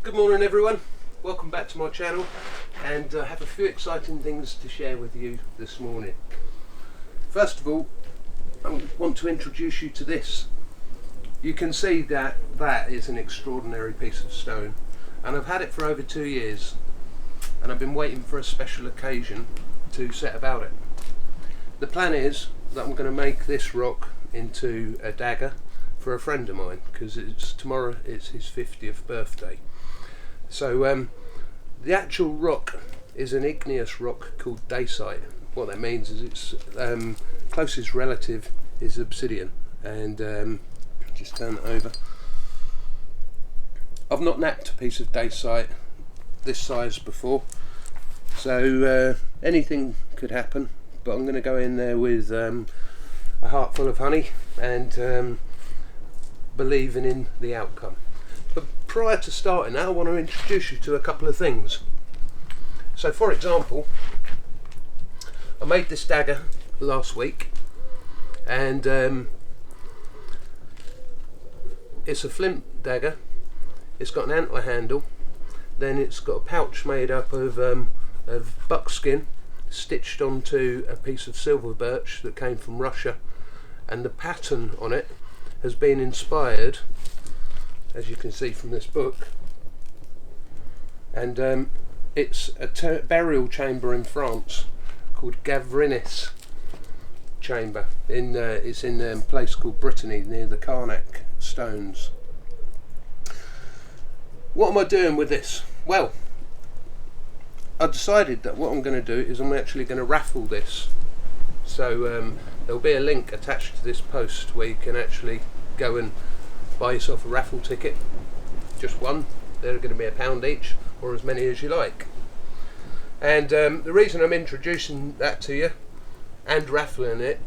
Good morning everyone, welcome back to my channel, and I have a few exciting things to share with you this morning. First of all, I want to introduce you to this. You can see that is an extraordinary piece of stone, and I've had it for over 2 years, and I've been waiting for a special occasion to set about it. The plan is that I'm going to make this rock into a dagger for a friend of mine, because tomorrow it's his 50th birthday. So the actual rock is an igneous rock called dacite. What that means is its closest relative is obsidian, and just turn it over. I've not knapped a piece of dacite this size before, so anything could happen, but I'm going to go in there with a heart full of honey and believing in the outcome. But prior to starting that, I want to introduce you to a couple of things. So for example, I made this dagger last week, and it's a flint dagger. It's got an antler handle, then it's got a pouch made up of buckskin stitched onto a piece of silver birch that came from Russia, and the pattern on it has been inspired, as you can see from this book, and it's a burial chamber in France called Gavrinis chamber. It's in a place called Brittany near the Karnak stones. What am I doing with this? Well, I decided that what I'm going to do is I'm actually going to raffle this. So there'll be a link attached to this post where you can actually go and buy yourself a raffle ticket, just one. They're going to be £1 each, or as many as you like. And the reason I'm introducing that to you and raffling it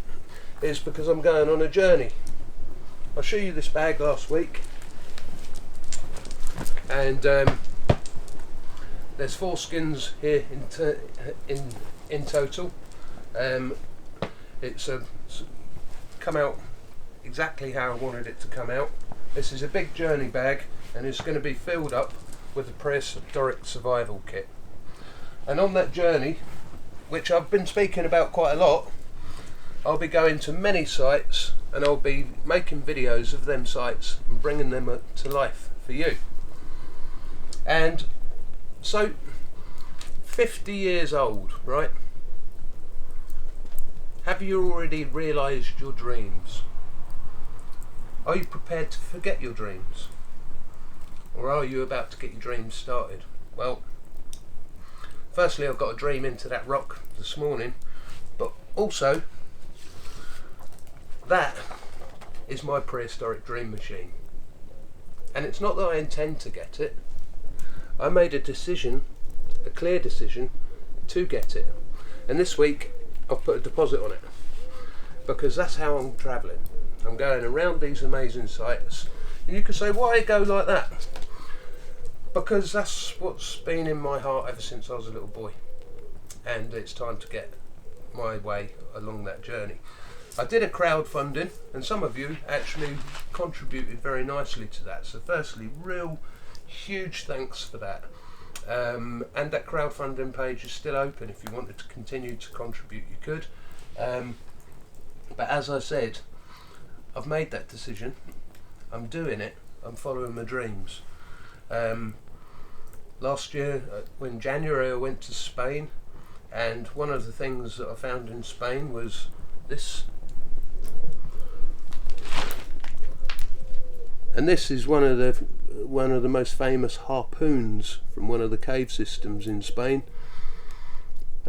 is because I'm going on a journey. I showed you this bag last week, and there's 4 skins here in total. It's come out exactly how I wanted it to come out. This is a big journey bag, and it's going to be filled up with a prehistoric survival kit. And on that journey, which I've been speaking about quite a lot, I'll be going to many sites, and I'll be making videos of them sites and bringing them to life for you. And so 50 years old, right? Have you already realised your dreams? Are you prepared to forget your dreams? Or are you about to get your dreams started? Well, firstly, I've got a dream into that rock this morning, but also that is my prehistoric dream machine. And it's not that I intend to get it. I made a decision, a clear decision, to get it. And this week I've put a deposit on it, because that's how I'm travelling. I'm going around these amazing sites, and you can say, why go like that? Because that's what's been in my heart ever since I was a little boy, and it's time to get my way along that journey. I did a crowdfunding, and some of you actually contributed very nicely to that, so firstly, real huge thanks for that. And that crowdfunding page is still open. If you wanted to continue to contribute, you could, but as I said, I've made that decision. I'm doing it. I'm following my dreams. Last year, in January, I went to Spain, and one of the things that I found in Spain was this. And this is one of the most famous harpoons from one of the cave systems in Spain.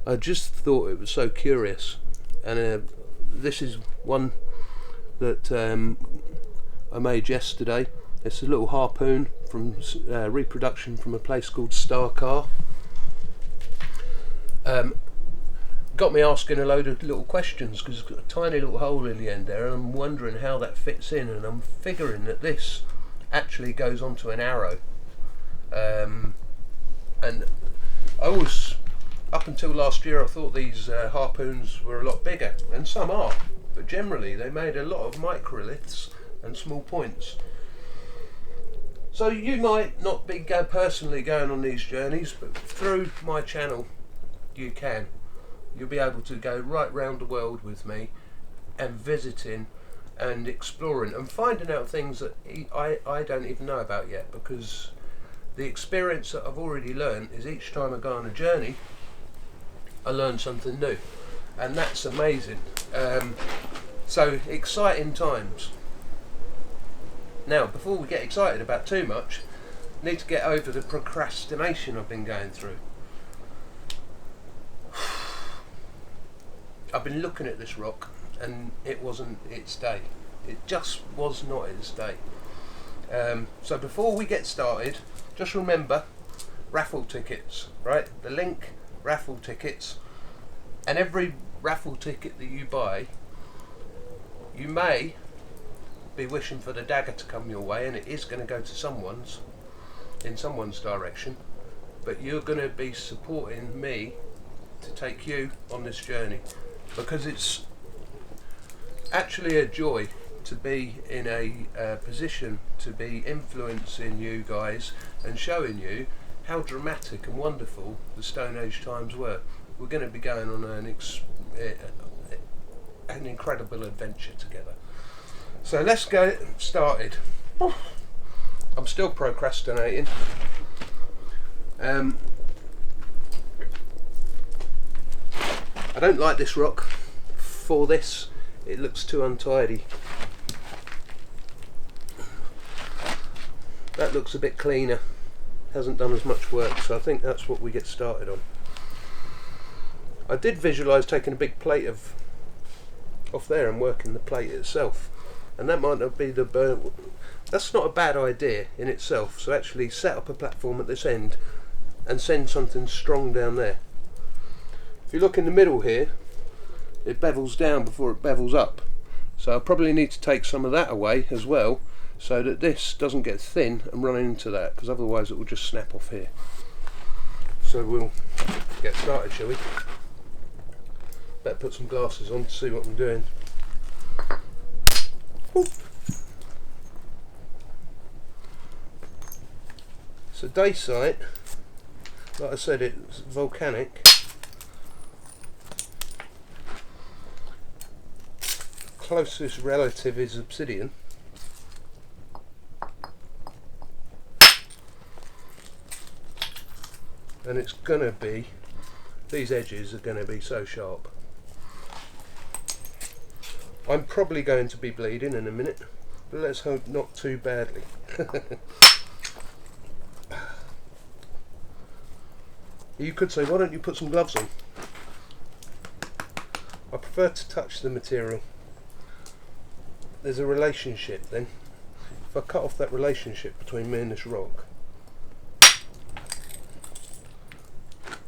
I just thought it was so curious, and this is one that I made yesterday. It's a little harpoon from reproduction from a place called Starcar. Got me asking a load of little questions, because it's got a tiny little hole in the end there, and I'm wondering how that fits in, and I'm figuring that this actually goes onto an arrow. And I always, up until last year, I thought these harpoons were a lot bigger, and some are, but generally they made a lot of microliths and small points. So you might not be personally going on these journeys, but through my channel you can. You'll be able to go right round the world with me and visiting and exploring and finding out things that I don't even know about yet, because the experience that I've already learned is each time I go on a journey I learn something new, and that's amazing. So exciting times. Now, before we get excited about too much, I need to get over the procrastination I've been going through. I've been looking at this rock and it wasn't its day. It just was not its day. So before we get started, just remember raffle tickets, right? The link, raffle tickets, and every raffle ticket that you buy, you may be wishing for the dagger to come your way, and it is going to go to in someone's direction, but you're going to be supporting me to take you on this journey, because it's actually a joy to be in a position to be influencing you guys and showing you how dramatic and wonderful the Stone Age times were. We're going to be going on an incredible adventure together. So let's get started. I'm still procrastinating. I don't like this rock for this. It looks too untidy. That looks a bit cleaner. Hasn't done as much work, so I think that's what we get started on. I did visualise taking a big plate off there and working the plate itself, and that might not be that's not a bad idea in itself. So actually set up a platform at this end and send something strong down there. If you look in the middle here, it bevels down before it bevels up, so I probably need to take some of that away as well, so that this doesn't get thin and run into that, because otherwise it will just snap off here. So we'll get started, shall we? Better put some glasses on to see what I'm doing. Ooh. So dacite, like I said, it's volcanic. Closest relative is obsidian. And it's gonna be, these edges are gonna be so sharp. I'm probably going to be bleeding in a minute, but let's hope not too badly. You could say, why don't you put some gloves on? I prefer to touch the material. There's a relationship then. If I cut off that relationship between me and this rock,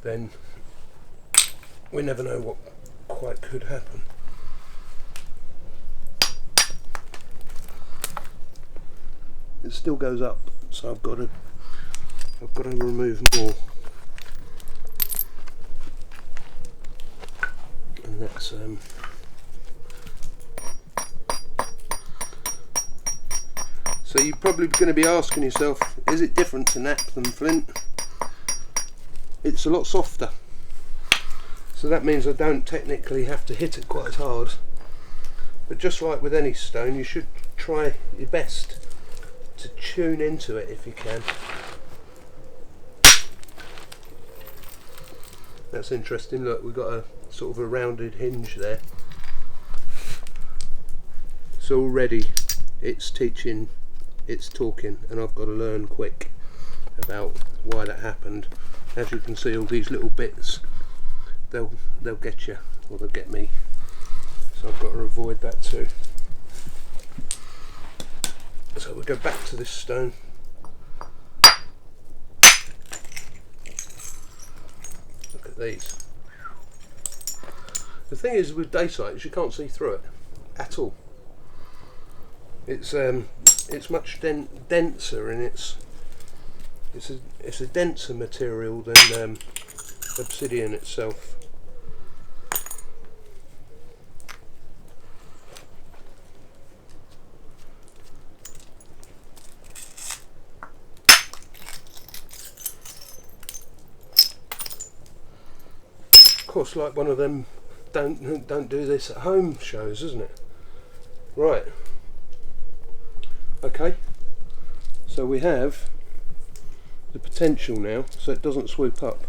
then we never know what quite could happen. It still goes up, so I've got to remove more. And that's so you're probably going to be asking yourself, is it different to Knapp than Flint? It's a lot softer, so that means I don't technically have to hit it quite as hard, but just like with any stone, you should try your best to tune into it if you can. That's interesting. Look, we've got a sort of a rounded hinge there, so already it's teaching, it's talking, and I've got to learn quick about why that happened. As you can see, all these little bits, they'll get you, or they'll get me, so I've got to avoid that too. So we'll go back to this stone. Look at these. The thing is with dacite is you can't see through it at all. It's much denser, and it's a denser material than obsidian itself. course, like one of them don't do this at home shows, isn't it? Right. Okay. So we have the potential now, so it doesn't swoop up.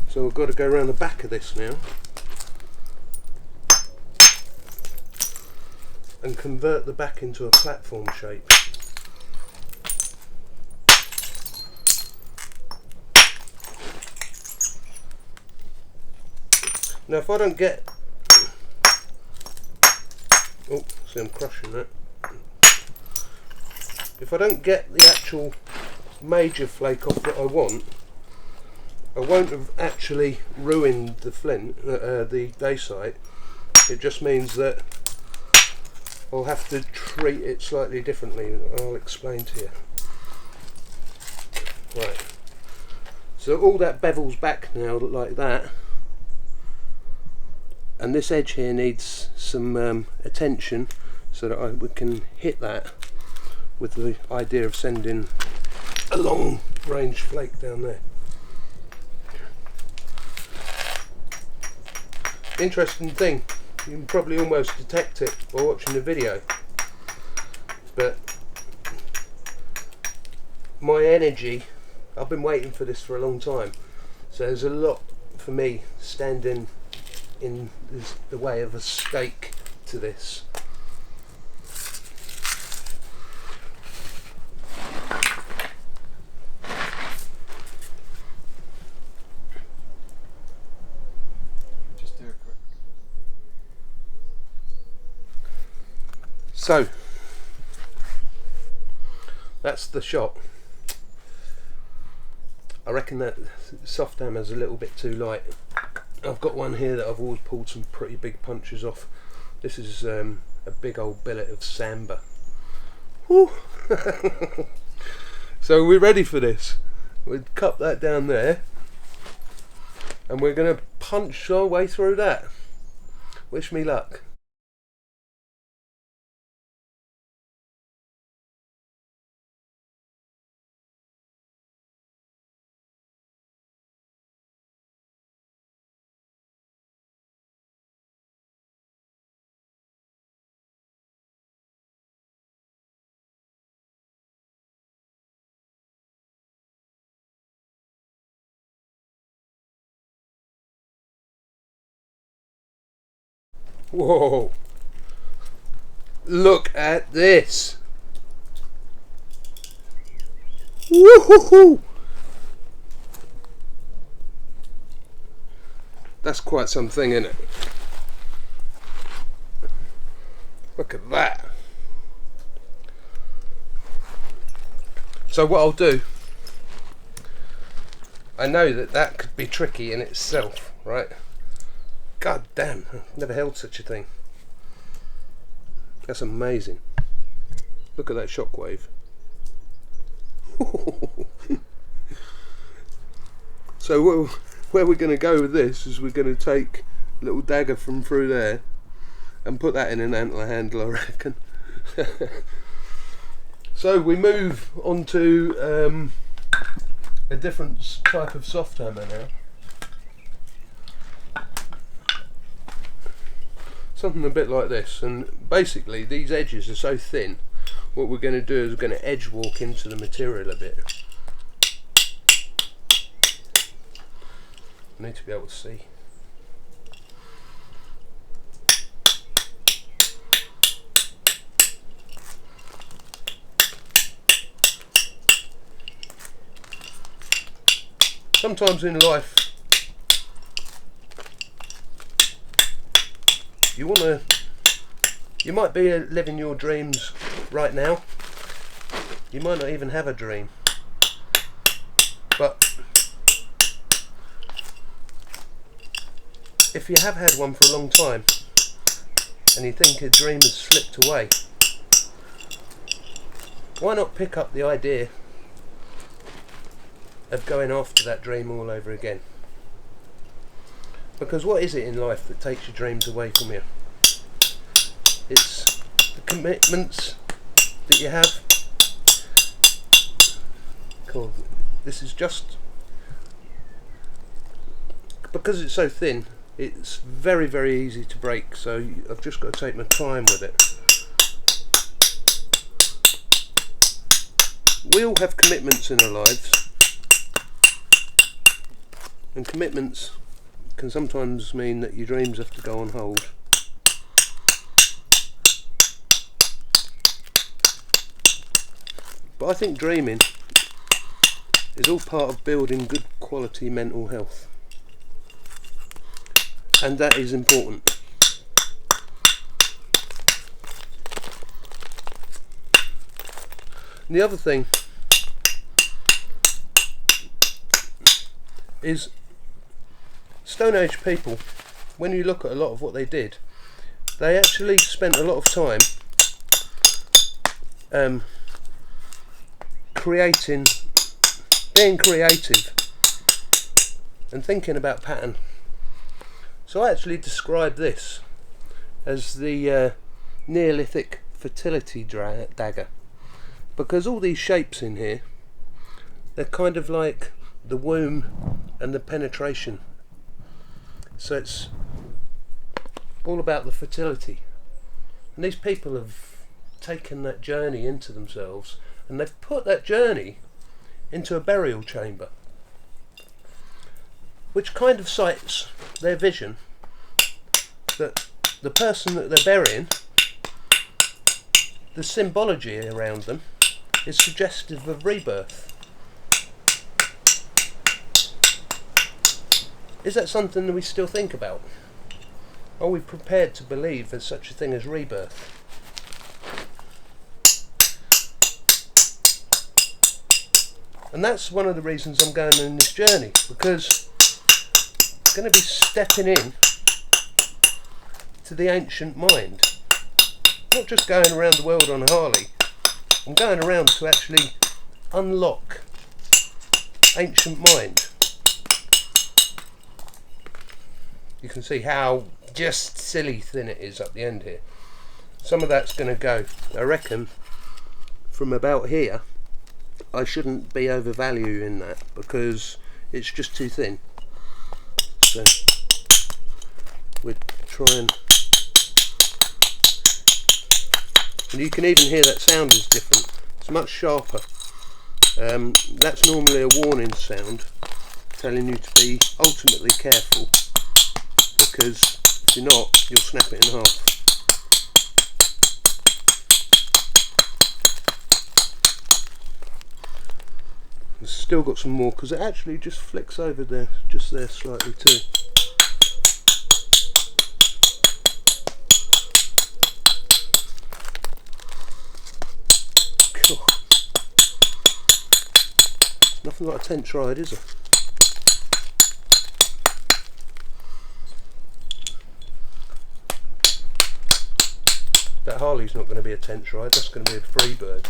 So we've got to go around the back of this now and convert the back into a platform shape. Now if I don't get... Oh, see, I'm crushing that. If I don't get the actual major flake off that I want, I won't have actually ruined the flint, the dacite. It just means that I'll have to treat it slightly differently. I'll explain to you. Right. So all that bevels back now like that, and this edge here needs some attention so that we can hit that with the idea of sending a long range flake down there. Interesting thing, you can probably almost detect it by watching the video, but my energy, I've been waiting for this for a long time, so there's a lot for me standing in the way of a stake to this. So that's the shot. I reckon that soft hammer's a little bit too light. I've got one here that I've always pulled some pretty big punches off. This is a big old billet of samba. Woo. So we're ready for this. We'll cut that down there and we're going to punch our way through that. Wish me luck. Whoa! Look at this! Woohoo! That's quite something, isn't it? Look at that! So what I'll do, I know that that could be tricky in itself, right? God damn, I've never held such a thing. That's amazing. Look at that shockwave. So where we're going to go with this is we're going to take a little dagger from through there and put that in an antler handle, I reckon. So we move on to a different type of soft hammer now. Something a bit like this, and basically these edges are so thin, what we're going to do is we're going to edge walk into the material a bit. I need to be able to see. Sometimes in life you might be living your dreams right now. You might not even have a dream, but if you have had one for a long time and you think a dream has slipped away, why not pick up the idea of going after that dream all over again? Because what is it in life that takes your dreams away from you? It's the commitments that you have. Cool. This is just because it's so thin, it's very, very easy to break, so I've just got to take my time with it. We all have commitments in our lives, and commitments can sometimes mean that your dreams have to go on hold. But I think dreaming is all part of building good quality mental health, and that is important. And the other thing is, Stone Age people, when you look at a lot of what they did, they actually spent a lot of time being creative and thinking about pattern. So I actually describe this as the Neolithic fertility dagger, because all these shapes in here, they're kind of like the womb and the penetration. So it's all about the fertility, and these people have taken that journey into themselves, and they've put that journey into a burial chamber, which kind of cites their vision that the person that they're burying, the symbology around them is suggestive of rebirth. Is that something that we still think about? Are we prepared to believe there's such a thing as rebirth? And that's one of the reasons I'm going on this journey, because I'm going to be stepping in to the ancient mind. Not just going around the world on a Harley, I'm going around to actually unlock ancient mind. You can see how just silly thin it is up the end here. Some of that's going to go. I reckon from about here I shouldn't be overvaluing that, because it's just too thin. So we'll try and you can even hear that sound is different. It's much sharper. That's normally a warning sound telling you to be ultimately careful, because if you're not, you'll snap it in half. It's still got some more, because it actually just flicks over there, just there slightly too. Cool. Nothing like a tent ride, is it? That Harley's not going to be a tent ride, that's going to be a free bird.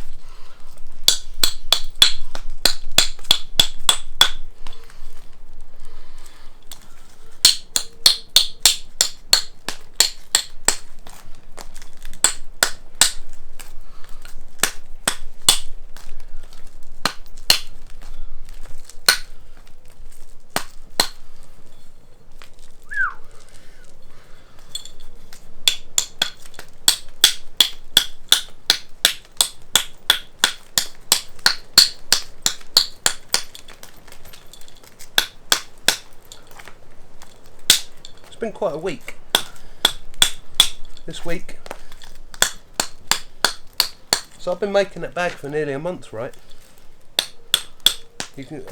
It's been quite a week this week, so I've been making that bag for nearly a month, right?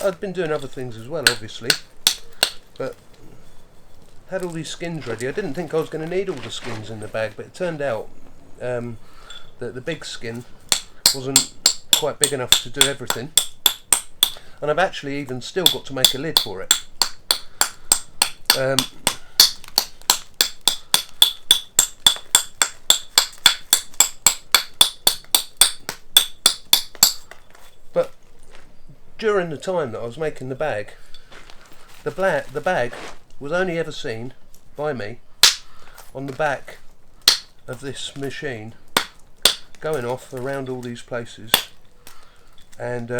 I've been doing other things as well, obviously, but had all these skins ready. I didn't think I was going to need all the skins in the bag, but it turned out that the big skin wasn't quite big enough to do everything, and I've actually even still got to make a lid for it. But during the time that I was making the bag, the bag was only ever seen by me on the back of this machine, going off around all these places, and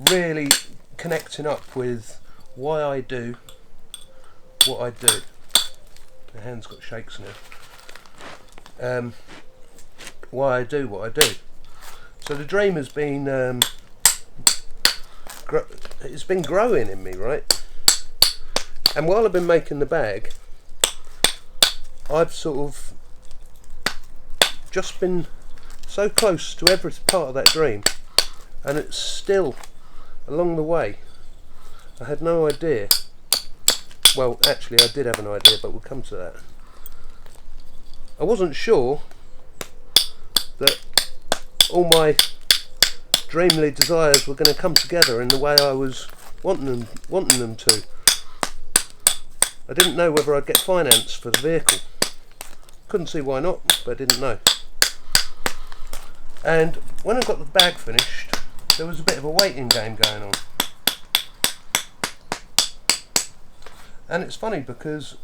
really connecting up with why I do what I do. My hand's got shakes now. Why I do what I do. So the dream has been it's been growing in me, right? And while I've been making the bag, I've sort of just been so close to every part of that dream, and it's still along the way. I had no idea. Well, actually I did have an idea, but we'll come to that. I wasn't sure that all my dreamly desires were going to come together in the way I was wanting them to. I didn't know whether I'd get finance for the vehicle. Couldn't see why not, but I didn't know. And when I got the bag finished, there was a bit of a waiting game going on. And it's funny because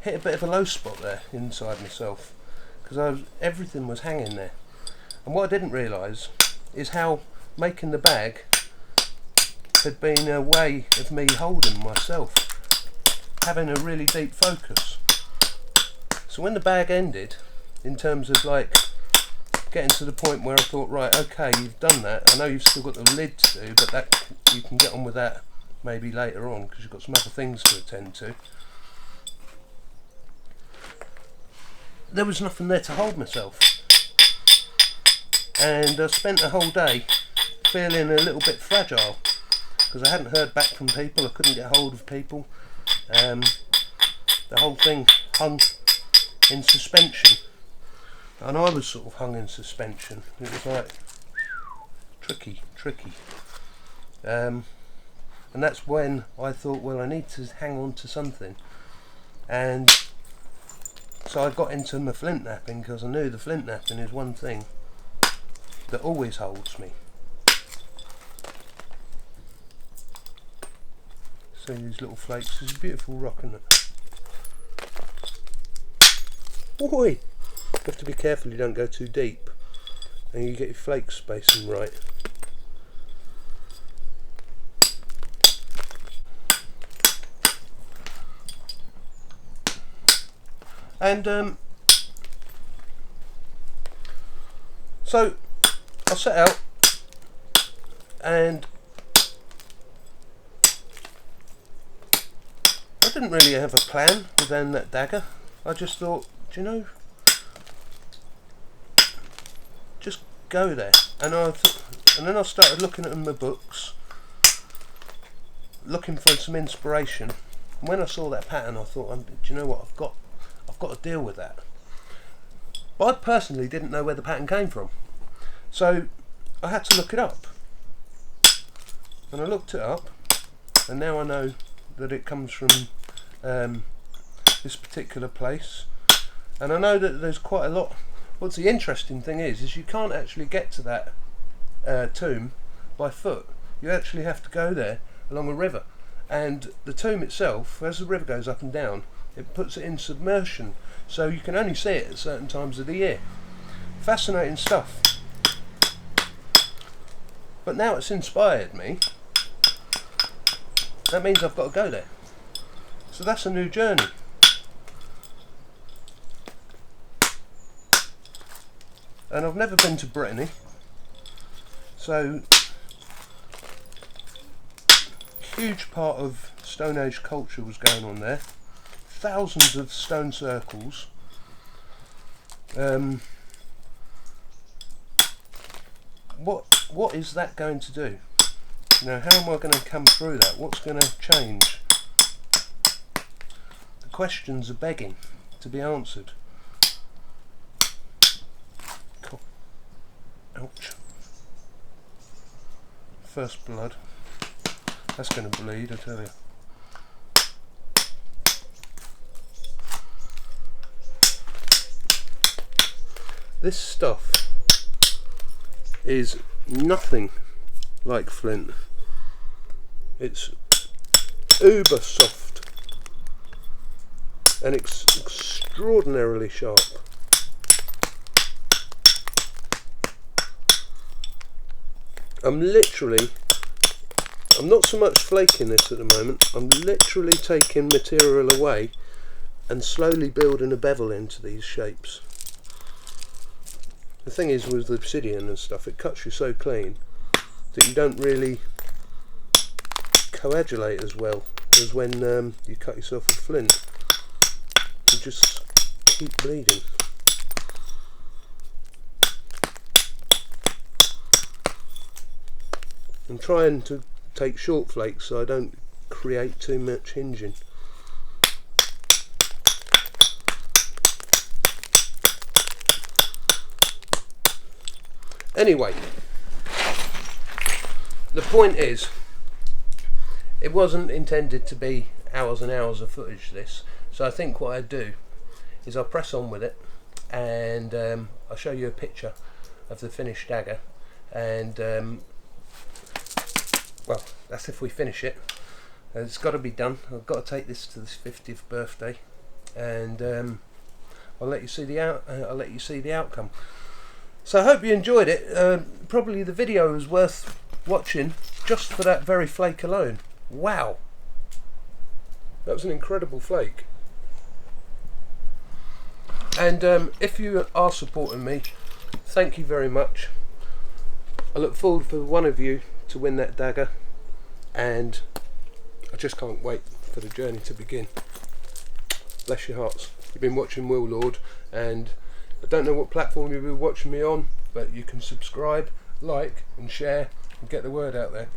I hit a bit of a low spot there inside myself, because everything was hanging there. And what I didn't realise is how making the bag had been a way of me holding myself, having a really deep focus. So when the bag ended, in terms of like getting to the point where I thought, right, okay, you've done that, I know you've still got the lid to do, but that you can get on with that maybe later on because you've got some other things to attend to. There was nothing there to hold myself, and I spent the whole day feeling a little bit fragile because I hadn't heard back from people, I couldn't get hold of people. The whole thing hung in suspension, and I was sort of hung in suspension. It was like tricky. And that's when I thought, well, I need to hang on to something. And so I got into my flint knapping because I knew the flint knapping is one thing that always holds me. See these little flakes, it's a beautiful rock, isn't it? Oi! You have to be careful you don't go too deep and you get your flake spacing right. And so I set out, and I didn't really have a plan within that dagger. I just thought, do you know, just go there. And then I started looking at my books, looking for some inspiration. And when I saw that pattern, I thought, do you know what, I've got to deal with that. But I personally didn't know where the pattern came from, so I had to look it up. And I looked it up, and now I know that it comes from this particular place. And I know that there's quite a lot. What's the interesting thing is you can't actually get to that tomb by foot. You actually have to go there along a river. And the tomb itself, as the river goes up and down, it puts it in submersion, so you can only see it at certain times of the year. Fascinating stuff. But now it's inspired me. That means I've got to go there. So that's a new journey. And I've never been to Brittany, so huge part of Stone Age culture was going on there. Thousands of stone circles. What is that going to do? You know, how am I going to come through that? What's going to change? The questions are begging to be answered. Cool. Ouch. First blood. That's going to bleed, I tell you. This stuff is nothing like flint. It's uber soft and extraordinarily sharp. I'm literally I'm not so much flaking this at the moment. I'm literally taking material away and slowly building a bevel into these shapes. The thing is with obsidian and stuff, it cuts you so clean that you don't really coagulate as well as when you cut yourself with flint. You just keep bleeding. I'm trying to take short flakes so I don't create too much hinging. Anyway, the point is, it wasn't intended to be hours and hours of footage this, so I think what I do is I'll press on with it and I'll show you a picture of the finished dagger, and well, that's if we finish it. It's got to be done. I've got to take this to this 50th birthday, and I'll let you see the outcome. So I hope you enjoyed it. Probably the video is worth watching just for that very flake alone. Wow, that was an incredible flake. And if you are supporting me, thank you very much. I look forward for one of you to win that dagger, and I just can't wait for the journey to begin. Bless your hearts. You've been watching Will Lord, and I don't know what platform you've been watching me on, but you can subscribe, like and share and get the word out there.